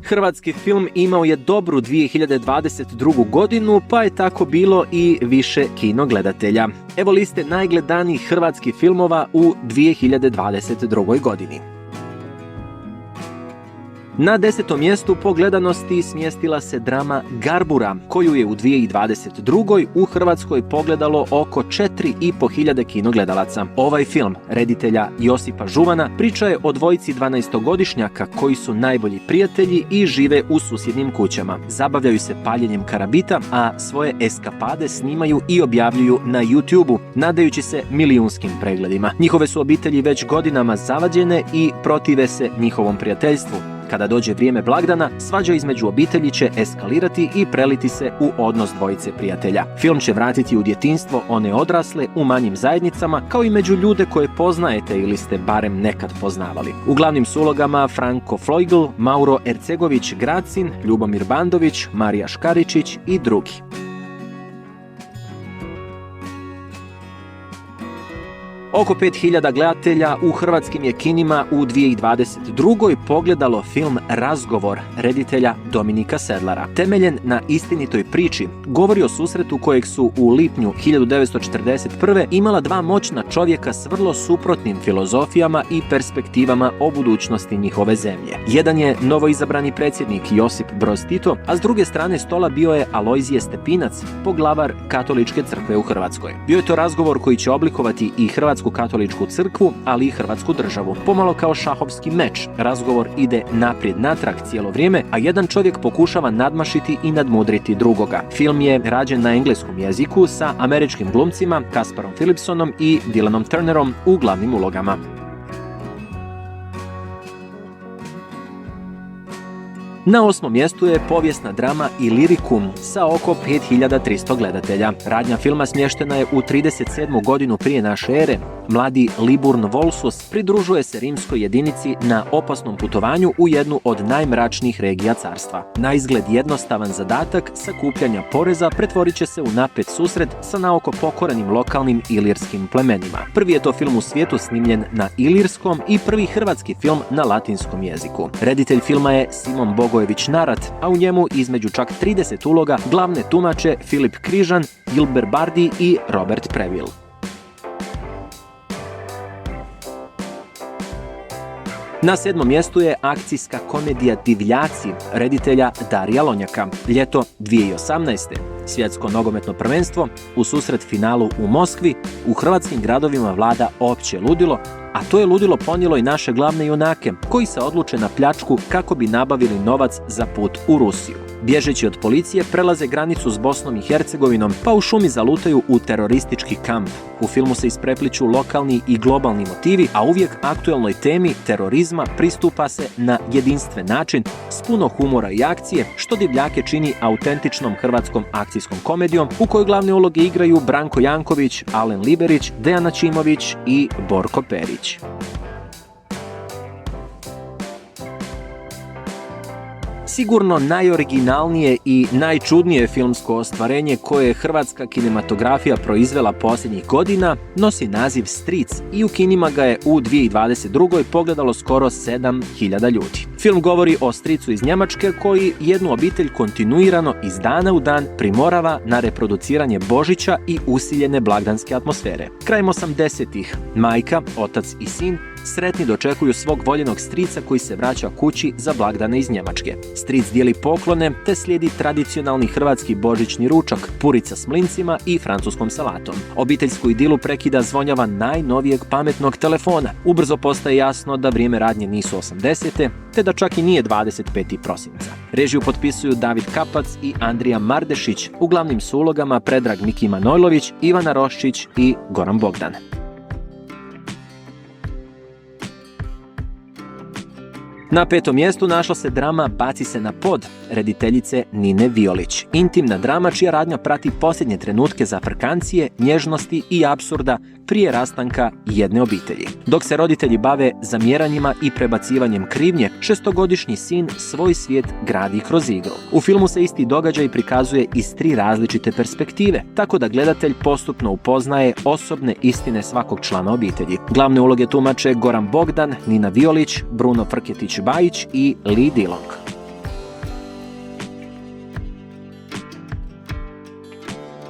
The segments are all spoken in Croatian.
Hrvatski film imao je dobru 2022. godinu, pa je tako bilo i više kinogledatelja. Evo liste najgledanijih hrvatskih filmova u 2022. godini. Na 10. mjestu po gledanosti smjestila se drama Garbura, koju je u 2022. u Hrvatskoj pogledalo oko 4.500 kinogledalaca. Ovaj film, reditelja Josipa Žuvana, priča je o dvojici 12-godišnjaka koji su najbolji prijatelji i žive u susjednim kućama. Zabavljaju se paljenjem karabita, a svoje eskapade snimaju i objavljuju na YouTubeu, nadajući se milijunskim pregledima. Njihove su obitelji već godinama zavađene i protive se njihovom prijateljstvu. Kada dođe vrijeme blagdana, svađa između obitelji će eskalirati i preliti se u odnos dvojice prijatelja. Film će vratiti u djetinjstvo one odrasle u manjim zajednicama, kao i među ljude koje poznajete ili ste barem nekad poznavali. U glavnim su ulogama Franko Floigl, Mauro Ercegović Gracin, Ljubomir Bandović, Marija Škaričić i drugi. Oko 5.000 gledatelja u hrvatskim je kinima u 2022. pogledalo film Razgovor reditelja Dominika Sedlara. Temeljen na istinitoj priči, govori o susretu kojeg su u lipnju 1941. imala dva moćna čovjeka s vrlo suprotnim filozofijama i perspektivama o budućnosti njihove zemlje. Jedan je novoizabrani predsjednik Josip Broz Tito, a s druge strane stola bio je Alojzije Stepinac, poglavar Katoličke crkve u Hrvatskoj. Bio je to razgovor koji će oblikovati i Hrvatsku katoličku crkvu, ali i Hrvatsku državu. Pomalo kao šahovski meč, razgovor ide naprijed natrag cijelo vrijeme, a jedan čovjek pokušava nadmašiti i nadmudriti drugoga. Film je rađen na engleskom jeziku sa američkim glumcima Kasparom Philipsonom i Dylanom Turnerom u glavnim ulogama. Na 8. mjestu je povijesna drama Ilirikum sa oko 5.300 gledatelja. Radnja filma smještena je u 37. godinu prije naše ere. Mladi Liburn Volsus pridružuje se rimskoj jedinici na opasnom putovanju u jednu od najmračnijih regija carstva. Na izgled jednostavan zadatak sakupljanja poreza pretvorit će se u napet susret sa naoko pokorenim lokalnim ilirskim plemenima. Prvi je to film u svijetu snimljen na ilirskom i prvi hrvatski film na latinskom jeziku. Reditelj filma je Simon Bogojević Narat, a u njemu između čak 30 uloga glavne tumače Filip Križan, Gilbert Bardi i Robert Preville. Na 7. mjestu je akcijska komedija Divljaci reditelja Darija Lonjaka. Ljeto 2018. Svjetsko nogometno prvenstvo, u susret finalu u Moskvi, u hrvatskim gradovima vlada opće ludilo, a to je ludilo ponijelo i naše glavne junake, koji se odluče na pljačku kako bi nabavili novac za put u Rusiju. Bježeći od policije, prelaze granicu s Bosnom i Hercegovinom, pa u šumi zalutaju u teroristički kamp. U filmu se isprepliću lokalni i globalni motivi, a uvijek aktuelnoj temi terorizma pristupa se na jedinstven način, s puno humora i akcije, što Divljake čini autentičnom hrvatskom akcijskom komedijom, u kojoj glavne uloge igraju Branko Janković, Alen Liberić, Dejana Čimović i Borko Perić. Sigurno najoriginalnije i najčudnije filmsko ostvarenje koje je hrvatska kinematografija proizvela posljednjih godina nosi naziv Stric i u kinima ga je u 2022. pogledalo skoro 7.000 ljudi. Film govori o stricu iz Njemačke koji jednu obitelj kontinuirano iz dana u dan primorava na reproduciranje Božića i usiljene blagdanske atmosfere. Krajem 80-ih majka, otac i sin sretni dočekuju svog voljenog strica koji se vraća kući za blagdane iz Njemačke. Stric dijeli poklone te slijedi tradicionalni hrvatski božićni ručak, purica s mlincima i francuskom salatom. Obiteljsku idilu prekida zvonjava najnovijeg pametnog telefona. Ubrzo postaje jasno da vrijeme radnje nisu 80-te, te da čak i nije 25. prosinca. Režiju potpisuju David Kapac i Andrija Mardešić, u glavnim su ulogama Predrag Miki Manojlović, Ivana Roščić i Goran Bogdan. Na 5. mjestu našla se drama Baci se na pod rediteljice Nine Violić. Intimna drama čija radnja prati posljednje trenutke zafrkancije, nježnosti i apsurda prije rastanka jedne obitelji. Dok se roditelji bave zamjeranjima i prebacivanjem krivnje, 6-godišnji sin svoj svijet gradi kroz igru. U filmu se isti događaj prikazuje iz 3 različite perspektive, tako da gledatelj postupno upoznaje osobne istine svakog člana obitelji. Glavne uloge tumače Goran Bogdan, Nina Violić, Bruno Frketić-Bajić i Lee Dillon.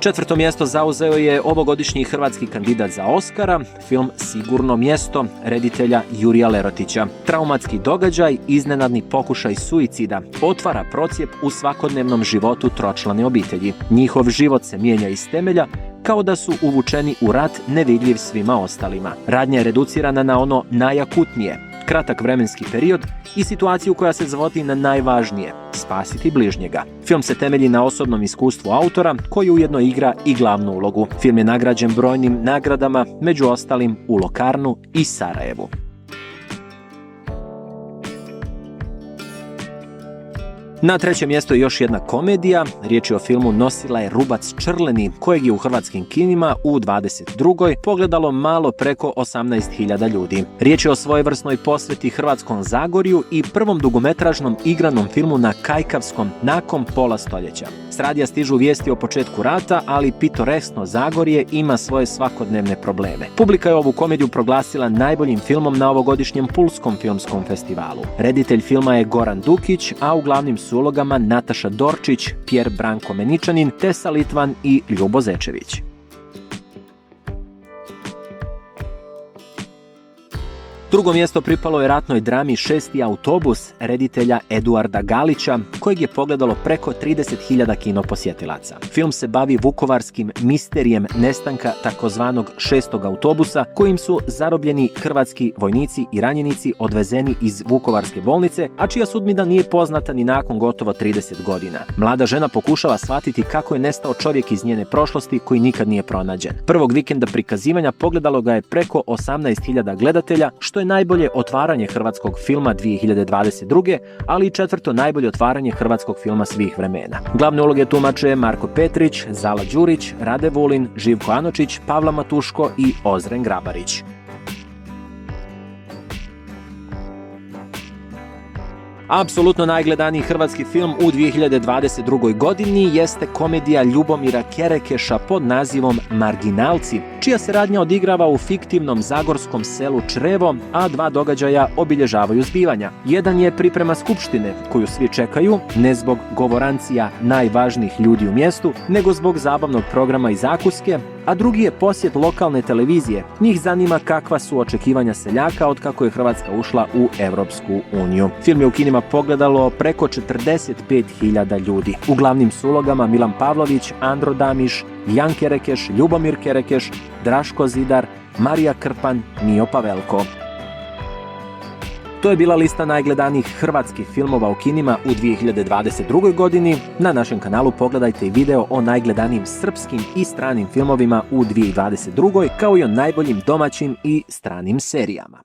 4. mjesto zauzeo je ovogodišnji hrvatski kandidat za Oskara, film Sigurno mjesto reditelja Jurija Lerotića. Traumatski događaj, iznenadni pokušaj suicida otvara procjep u svakodnevnom životu tročlane obitelji. Njihov život se mijenja iz temelja, kao da su uvučeni u rat nevidljiv svima ostalima. Radnja je reducirana na ono najakutnije, kratak vremenski period i situaciju koja se zvodi na najvažnije – spasiti bližnjega. Film se temelji na osobnom iskustvu autora, koji ujedno igra i glavnu ulogu. Film je nagrađen brojnim nagradama, među ostalim u Lokarnu i Sarajevu. Na 3. mjestu je još jedna komedija, riječ je o filmu Nosila je rubac črleni, kojeg je u hrvatskim kinima u 22. pogledalo malo preko 18.000 ljudi. Riječ je o svojevrsnoj posveti Hrvatskom Zagorju i prvom dugometražnom igranom filmu na kajkavskom nakon pola stoljeća. S radija stižu vijesti o početku rata, ali pitoresno Zagorje ima svoje svakodnevne probleme. Publika je ovu komediju proglasila najboljim filmom na ovogodišnjem Pulskom filmskom festivalu. Reditelj filma je Goran Dukić, a u glavnim su ulogama Nataša Dorčić, Pjer Branko Meničanin, Tesa Litvan i Ljubo Zečević. Drugo mjesto pripalo je ratnoj drami 6. autobus reditelja Eduarda Galića, kojeg je pogledalo preko 30.000 kinoposjetilaca. Film se bavi vukovarskim misterijem nestanka takozvanog 6. autobusa, kojim su zarobljeni hrvatski vojnici i ranjenici odvezeni iz vukovarske bolnice, a čija sudbina nije poznata ni nakon gotovo 30 godina. Mlada žena pokušava shvatiti kako je nestao čovjek iz njene prošlosti koji nikad nije pronađen. Prvog vikenda prikazivanja pogledalo ga je preko 18.000 gledatelja, što je najbolje otvaranje hrvatskog filma 2022. ali i 4. najbolje otvaranje hrvatskog filma svih vremena. Glavne uloge tumače Marko Petrić, Zala Đurić, Rade Vulin, Živko Anočić, Pavla Matuško i Ozren Grabarić. Apsolutno najgledaniji hrvatski film u 2022. godini jeste komedija Ljubomira Kerekeša pod nazivom Marginalci, čija se radnja odigrava u fiktivnom zagorskom selu Črevo, a 2 događaja obilježavaju zbivanja. Jedan je priprema skupštine, koju svi čekaju, ne zbog govorancija najvažnijih ljudi u mjestu, nego zbog zabavnog programa i zakuske, a drugi je posjet lokalne televizije. Njih zanima kakva su očekivanja seljaka od kako je Hrvatska ušla u Europsku uniju. Film je u kinima pogledalo preko 45.000 ljudi. U glavnim su ulogama Milan Pavlović, Andro Damiš, Jan Kerekeš, Ljubomir Kerekeš, Draško Zidar, Marija Krpan, Mijo Pavelko. To je bila lista najgledanijih hrvatskih filmova u kinima u 2022. godini. Na našem kanalu pogledajte i video o najgledanijim srpskim i stranim filmovima u 2022. kao i o najboljim domaćim i stranim serijama.